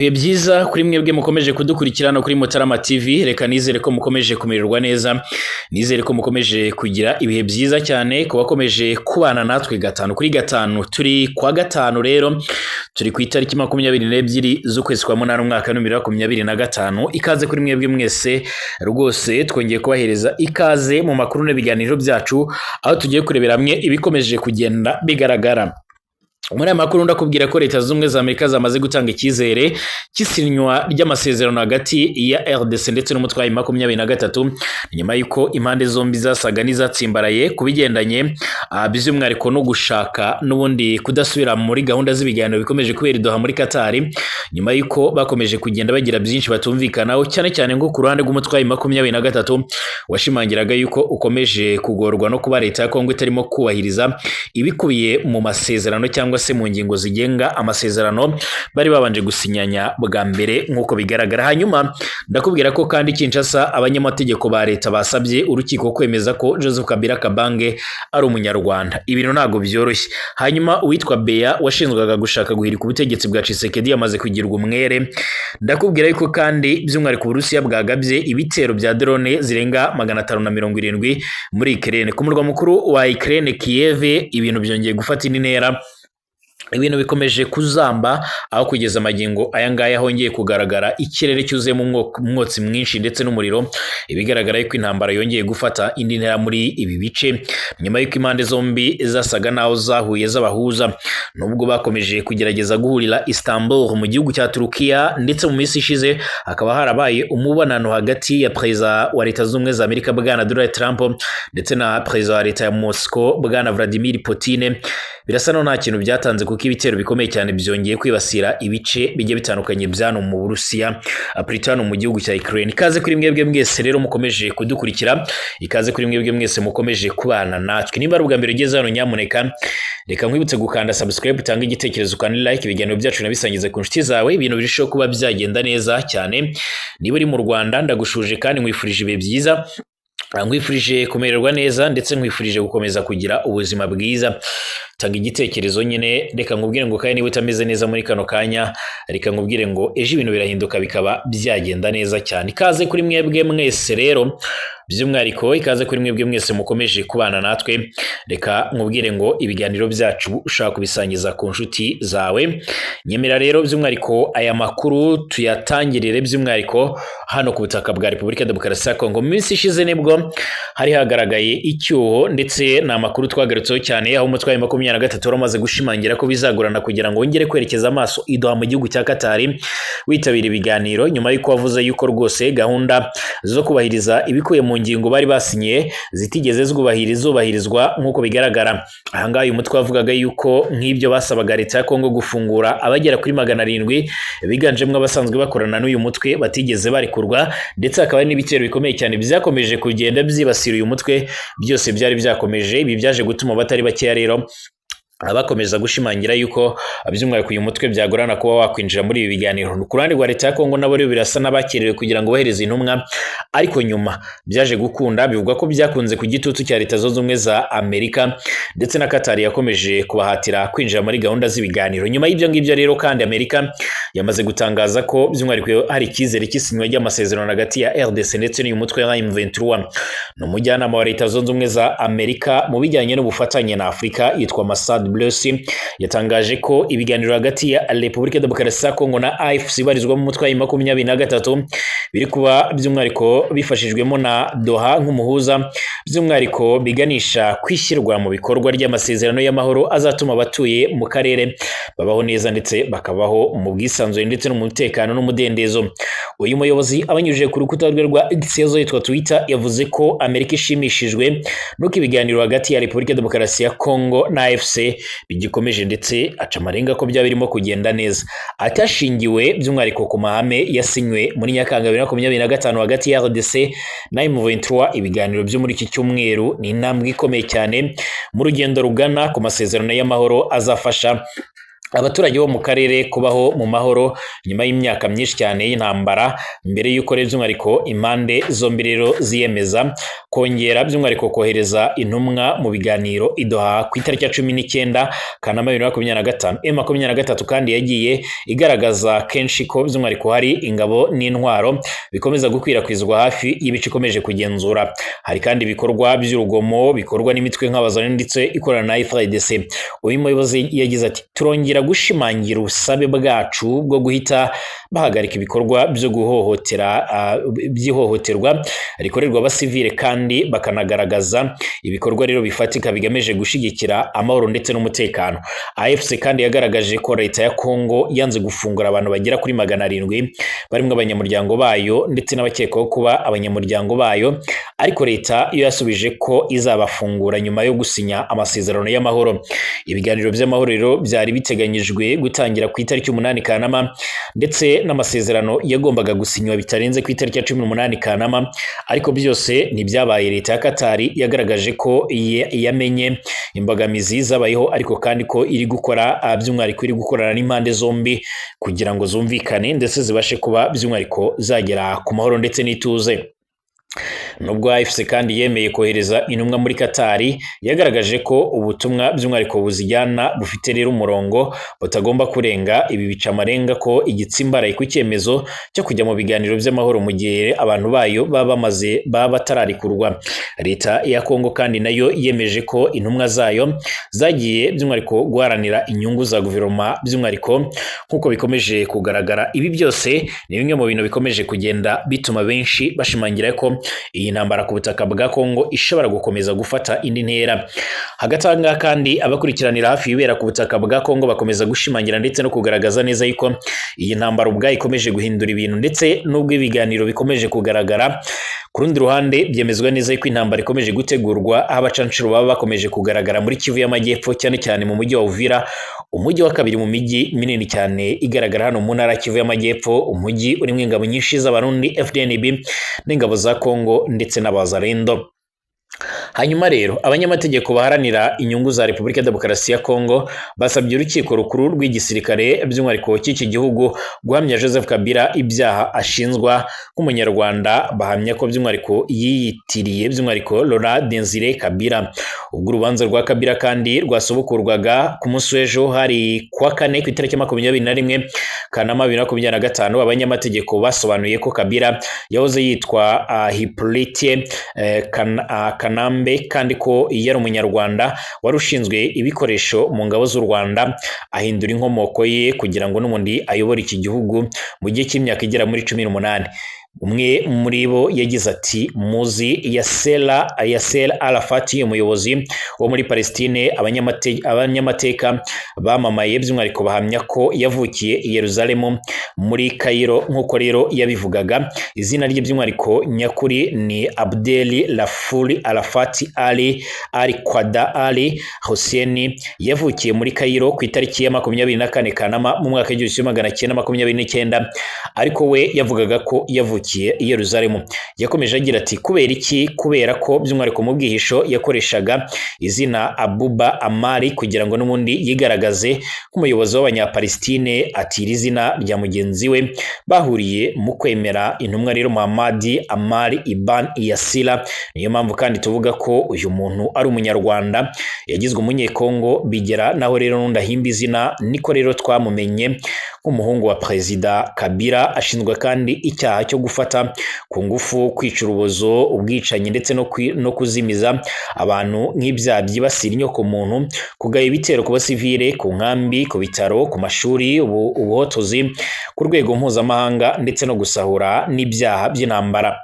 Bihe byiza kuri mwebwe mukomeje kudukurikirana kuri Mutarama TV, reka nizere ko mukomeje kumererwa neza, nizere ko mukomeje kugira ibihe byiza cyane, ko bakomeje kubana natwe gatanu kuri gatanu. Turi kwa gatanu rero, turi ku itariki 22 z'ukwezi kwa munani umwaka wa 2025. Ikaze kuri mwebwe mwese rwose, twongeye kubahereza ikaze mu makuru n'ibiganiro byacu, aho tugiye kurebera hamwe ibikomeje kugenda bigaragara. Muri aya makuru ndakubwira ko Leta Zunze Ubumwe za Amerika zamaze gutanga icyizere cy'isinywa ry'amasezerano hagati ya RDC ndetse n'umutwe wa 23 nyuma y'uko impande zombi zasaga n'izatsimbaraye kubigendanye by'umwihariko no gushaka n'ubundi kudasubira muri gahunda z'ibiganiro bikomeje kubera i Doha muri Qatar, nyuma y'uko bakomeje kugenda bagira byinshi batumvikanaho, cyane cyane ngo ku ruhande rw'umutwe wa 23 washimangiraga yuko ukomeje kugorwa no kuba Leta ya Kongo itarimo kubahiriza ibikubiye mu masezerano cyangwa se mu ngingo zigenga amasezerano bari babanje gusinyanya bwa mbere nk'uko bigaragara. Hanyuma ndakubwira ko kandi Kinshasa abanyamategeko ba leta basabye urukiko kwemeza ko Joseph Kabila Kabange ari umunyarwanda. Ibintu ntago byoroshye. Hanyuma uwitwa Beya washinzwaga gushaka guhirika ubutegetsi bwa Tshisekedi yamaze kugirwa umwere. Ndakubwira yuko kandi by'umwihariko Uburusiya bwagabye ibitero bya drone zirenga 570 muri Ukraine. Ku murwa mukuru wa Ukraine Kiev, ibintu byongeye gufata intera, ibintu bikomeje kuzamba, aho kugeza amagingo aya ngaya hongeye kugaragara ikirere cyuzuyemo umwotsi mwinshi ndetse n'umuriro. Ibigaragara yuko intambara yongeye gufata indi ntera muri ibi bice, nyuma y'uko impande zombi zasaga naho zahuye z'abahuza, nubwo bakomeje kugerageza guhurira Istanbul mu gihugu cya Turukiya, ndetse mu minsi ishize hakaba harabaye umubonano hagati ya Perezida wa Leta Zunze Ubumwe za Amerika bwana Donald Trump ndetse na Perezida wa Leta ya Moscow bwana Vladimir Putin. Birasa no nta kintu byatanze kuko ibitero bikomeye cyane byongeye kwibasira ibice bigiye bitandukanye byano mu Burusiya, Britano mu gihugu cya Ukraine. Ikaze kuri mwebwe mwese rero mukomeje kudukurikira, ikaze kuri mwebwe mwese mukomeje kubana natwe. Nimba ari ubwa mbere ugeze hano, nyamuneka reka nkwibutse gukanda subscribe, utanga igitekerezo kandi like ibiganiro byacu nabisangize ku nshuti zawe, ibintu birushaho kuba byagenda neza cyane. Niba uri mu Rwanda ndagushuje kandi nkwifurije ibihe byiza, nkwifurije kumererwa neza ndetse nkwifurije gukomeza kugira ubuzima bwiza. Tanga igitekerezo nyine, reka nkubwire ngo kandi niba utameze neza muri kano kanya, reka nkubwire ngo ejo ibintu birahinduka bikaba byagenda neza cyane. Ikaze kuri mwebwe mwese rero, by'umwihariko ikaze kuri mwebwe mwese mukomeje kubana natwe. Reka nkubwire ngo ibiganiro byacu ushaka kubisangiza ku nshuti zawe. Nyemera rero by'umwihariko aya makuru tuyatangirire by'umwihariko hano ku butaka bwa Repubulika Demokarasi ya Kongo. Mu minsi ishize nibwo hari hagaragaye icyuho, ndetse ni amakuru twagarutseho cyane, aho umutwe wa 23 waramaze gushimangira ko bizagorana kugira ngo wongere kwerekeza amaso i Doha mu gihugu cya Qatar witabira ibiganiro, nyuma y'uko wavuze yuko rwose gahunda zo kubahiriza ibikuye mu ngingo bari basinye zitigeze zubahirizwa nk'uko bigaragara. Ahangaha uyu mutwe wavugaga yuko nk'ibyo basabaga Leta ya Kongo gufungura abagera kuri 700 biganjemo abasanzwe bakorana n'uyu mutwe batigeze barikurwa, ndetse hakaba n'ibitero bikomeye cyane byakomeje kugenda byibasira uyu mutwe, byose byari byakomeje. Ibi byaje gutuma batari bakeya rero abakomeza gushimangira yuko by'umwihariko uyu mutwe byagorana kuba wakwinjira muri ibi biganiro. Ku ruhande rwa Leta ya Kongo nabo rero birasa n'abakerewe kugira ngo bohereze intumwa, ariko nyuma byaje gukunda. Bivugwa ko byakunze ku gitutu cya Leta Zunze Ubumwe za Amerika, ndetse na Qatar yakomeje kubahatira kwinjira muri gahunda z'ibiganiro. Nyuma y'ibyo ngibyo rero kandi Amerika yamaze gutangaza ko by'umwihariko hari icyizere cy'isinywa ry'amasezerano hagati ya RDC ndetse n'uyu mutwe wa M23. Ni umujyanama wa Leta Zunze Ubumwe za Amerika mu bijyanye n'ubufatanye na Afurika yitwa Masad Blessy yatangaje ko ibiganiro hagati ya Repubulika Demokarasi ya Kongo na AFC ibarizwa mu mutwe wa 23 biri kuba by'umwihariko bifashijwemo na Doha nk'umuhuza, by'umwihariko biganisha kwishyirwa mu bikorwa ry'amasezerano y'amahoro azatuma abatuye mu karere babaho neza ndetse bakabaho mu bwisanzure ndetse no mu mutekano n'umudendezo. Uyu muyobozi abanyujije ku rukuta rwe rwa X yitwa Twitter yavuze ko Amerika ishimishijwe nuko ibiganiro hagati ya Repubulika Demokarasi ya Kongo na AFC bigikomeje, ndetse aca amarenga ko byaba birimo kugenda neza. Atashingiwe by'umwihariko ku mahame yasinywe muri Nyakanga 2025 hagati ya RDC na M23, ibiganiro byo muri iki cyumweru ni intambwe ikomeye cyane mu rugendo rugana ku masezerano y'amahoro azafasha abaturage bo mu karere kubaho mu mahoro nyuma y'imyaka myinshi cyane y'intambara, mbere y'uko rero by'umwihariko impande zombi rero ziyemeza kongera by'umwihariko kohereza intumwa mu biganiro i Doha ku itariki ya 19 Kanama 2025. M23 kandi yagiye igaragaza kenshi ko by'umwihariko hari ingabo n'intwaro bikomeza gukwirakwizwa hafi y'ibice ikomeje kugenzura. Hari kandi ibikorwa by'urugomo bikorwa n'imitwe nk'abazana ndetse ikorana na FARDC. Uyu muyobozi yagize ati turongera gushimangira ubusabe bwacu bwo guhita bahagarika ibikorwa byo guhohotera by'ihohoterwa rikorerwa abasivile kandi bakanagaragaza ibikorwa rero bifatika bigamije gushigikira amahoro ndetse n'umutekano. AFC kandi yagaragaje ko leta ya Kongo yanze gufungura abantu bagera kuri 700 barimo abanyamuryango bayo ndetse n'abakekwaho kuba abanyamuryango bayo, ariko leta yo yasubije ko izabafungura nyuma yo gusinya amasezerano y'amahoro. Ibiganiro by'amahoro rero byari biteganyijwe gutangira ku itariki 8 Kanama ndetse n'amasezerano yagombaga gusinywa bitarenze ku itariki ya 18 Kanama, ariko byose ntibyabaye. Leta ya Katari yagaragaje ko yamenye imbogamizi zabayeho, ariko kandi ko iri gukora by'umwihariko iri gukorana n'impande zombi kugira ngo zumvikane ndetse zibashe kuba by'umwihariko zagera ku mahoro ndetse n'ituze. Nubwo AFC kandi yemeye kohereza intumwa muri Katari, yagaragaje ko ubutumwa by'umwihariko buzijyana bufite rero umurongo butagomba kurenga ibi bicamarenga ko igitsimbaraye ku cyemezo cyo kujya mu biganiro by'amahoro mu gihe abantu bayo baba batararikurwa. Leta ya Kongo kandi nayo yemeje ko intumwa zayo zagiye by'umwihariko guharanira inyungu za guverinoma by'umwihariko nk'uko bikomeje kugaragara. Ibi byose ni bimwe mu bintu bikomeje kugenda bituma benshi bashimangira ko iyi ntambara ku butaka bwa Kongo ishobora gukomeza gufata indi ntera. Hagati aho kandi abakurikiranira hafi ibera ku butaka bwa Kongo bakomeza gushimangira ndetse no kugaragaza neza yuko iyi ntambara ubwayo ikomeje guhindura ibintu, ndetse n'ubwo ibiganiro bikomeje kugaragara. Ku rundi ruhande byemezwa neza yuko intambara ikomeje gutegurwa, aho abacancuro baba bakomeje kugaragara muri Kivu y'Amajyepfo, cyane cyane mu mujyi wa Uvira, umujyi wa kabiri mu mijyi minini cyane igaragara hano mu ntara Kivu y'Amajyepfo, umujyi urimo ingabo nyinshi z'Abarundi FDNB n'ingabo za Kongo ndetse n'Abazalendo. Hanyuma rero abanyamategeko baharanira inyungu za Repubulika ya Demokarasi ya Kongo basabye urukiko rukuru rw'igisirikare by'umwihariko cy'iki gihugu guhamya Joseph Kabila ibyaha ashinzwa nk'umunyarwanda. Bahamya ko by'umwihariko yiyitiriye by'umwihariko Laurent Desire Kabila. Ubwo urubanza rwa Kabila kandi rwasubukurwaga ku munsi w'ejo hari kuwa 4 ku itariki 21 Kanama 2025, abanyamategeko basobanuye ko Kabila yahoze yitwa Hippolyte Kanambe kandi ko yari umunyarwanda wari ushinzwe ibikoresho mu ngabo z'u Rwanda, ahindura inkomoko ye kugira ngo n'ubundi ayobore iki gihugu mu gihe cy'imyaka igera muri 18. Umwe muri bo yagize ati muzi Yasser Arafat, umuyobozi wo muri Palestine. Abanyamateka bamamaye by'umwihariko bahamya ko yavukiye i Yerusalemu muri Cairo nk'uko rero yabivugaga. Izina rye by'umwihariko nyakuri ni Abdel Raful Arafat Ali Qada Ali Hussein. Yavukiye muri Cairo ku itariki ya 24 Kanama mu mwaka w'1929, ariko we yavugaga ko yavukiye i Yerusalemu. Yakomeje agira ati kubera iki? Kubera ko by'umwihariko mu bwihisho yakoreshaga izina Abuba Amari kugira ngo n'ubundi yigaragaze nk'umuyobozi w'Abanyapalestine, ati iri zina rya mugenzi we bahuriye mu kwemera intumwa rero Muhammad Amari Ibn Yasira. Niyo mpamvu kandi tuvuga ko uyu muntu ari umunyarwanda, yagizwe umunyekongo bigera naho rero n'undi ahimba izina. Niko rero twamumenye nk'umuhungu wa Perezida Kabila. Ashinzwe kandi icyaha cyo gufata ku ngufu, kwica urubozo, ubwicanyi ndetse no kuzimiza abantu nk'ibyaha byibasira inyoko muntu, kugaya ibitero ku basivile, ku nkambi, ku bitaro, ku mashuri, ubuhotozi ku rwego mpuzamahanga ndetse no gusahura n'ibyaha by'intambara.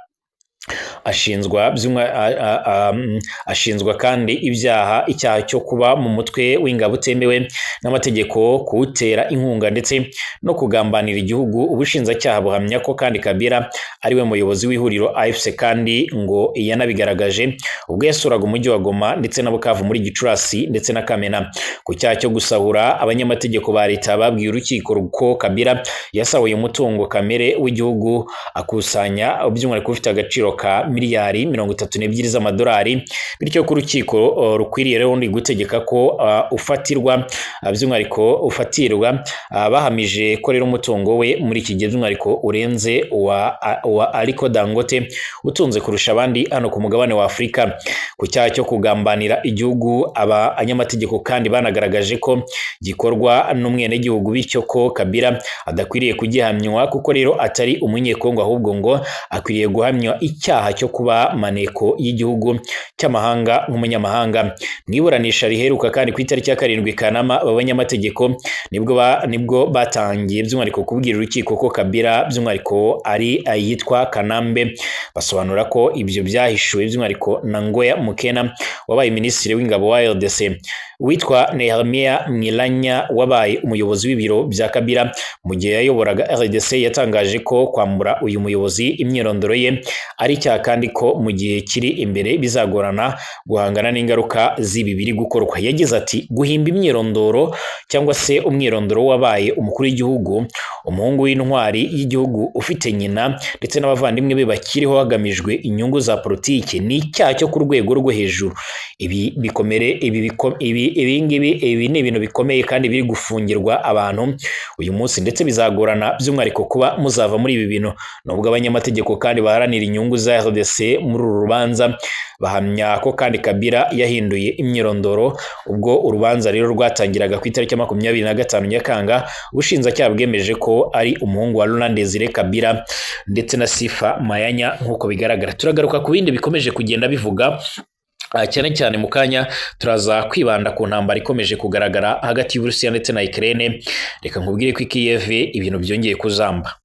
Ashinzwa kandi icyaha cyo kuba mu mutwe w'ingabo utemewe n'amategeko, kuwutera inkunga ndetse no kugambanira igihugu. Ubushinjacyaha buhamya ko kandi Kabila ari we muyobozi w'ihuriro AFC, kandi ngo yanabigaragaje ubwo yasuraga umujyi wa Goma ndetse na Bukavu muri Gicurasi ndetse na Kamena. Ku cyaha cyo gusahura, abanyamategeko ba leta babwiye urukiko ko Kabila yasahuye umutungo kamere w'igihugu akusanya by'umwihariko ufite agaciro ka miliyari 32 z'amadolari, bityo ko urukiko rukwiriye rero gutegeka ko ufatirwa bahamije ko rero umutungo we muri iki gihe by'umwihariko urenze wa Aliko Dangote utunze kurusha abandi hano ku mugabane wa Afurika. Ku cyaha cyo kugambanira igihugu, abanyamategeko kandi banagaragaje ko gikorwa n'umwenegihugu, bityo ko Kabila adakwiriye kugihamywa kuko rero atari umunyekongo, ahubwo ngo akwiriye guhamywa icyaha cyo kuba maneko y'igihugu cy'amahanga nk'umunyamahanga. Mwiburanisha riheruka kandi ku itariki ya 7 Kanama, abanyamategeko nibwo batangiye by'umwihariko kubwira urukiko ko Kabila by'umwihariko ari ayitwa Kanambe. Basobanura ko ibyo byahishuwe by'umwihariko na Ngoya Mukena wabaye minisitiri w'ingabo wa RDC, witwa Nehemia Mwilanya wabaye umuyobozi w'ibiro bya Kabila mu gihe yayoboraga RDC, yatangaje ko kwambura uyu muyobozi imyirondoro ye ari icyaha kandi ko mu gihe kiri imbere bizagorana guhangana n'ingaruka z'ibi biri gukorwa. Yagize ati, guhimba imyirondoro cyangwa se umwirondoro wabaye umukuru w'igihugu, umuhungu w'intwari y'igihugu ufite nyina ndetse n'abavandimwe be bakiriho hagamijwe inyungu za politiki, ni icyaha cyo ku rwego rwo hejuru. Ibi ni ibintu bikomeye kandi biri gufungirwa abantu uyu munsi, ndetse bizagorana by'umwihariko kuba muzava muri ibi bintu. Nubwo abanyamategeko kandi baharanira inyungu za RDC muri uru rubanza bahamya ko kandi Kabila yahinduye imyirondoro ubwo urubanza rero rwatangiraga ku itariki ya 25 Nyakanga, ubushinjacyaha bwemeje ko ari umuhungu wa Laurent Desire Kabila ndetse na Sifa Mayanya nk'uko bigaragara. Turagaruka ku bindi bikomeje kugenda bivuga cyane cyane mu kanya turaza kwibanda ku ntambara ikomeje kugaragara hagati y'Uburusiya ndetse na Ukraine. Reka nkubwire ko Kiev ibintu byongeye kuzamba.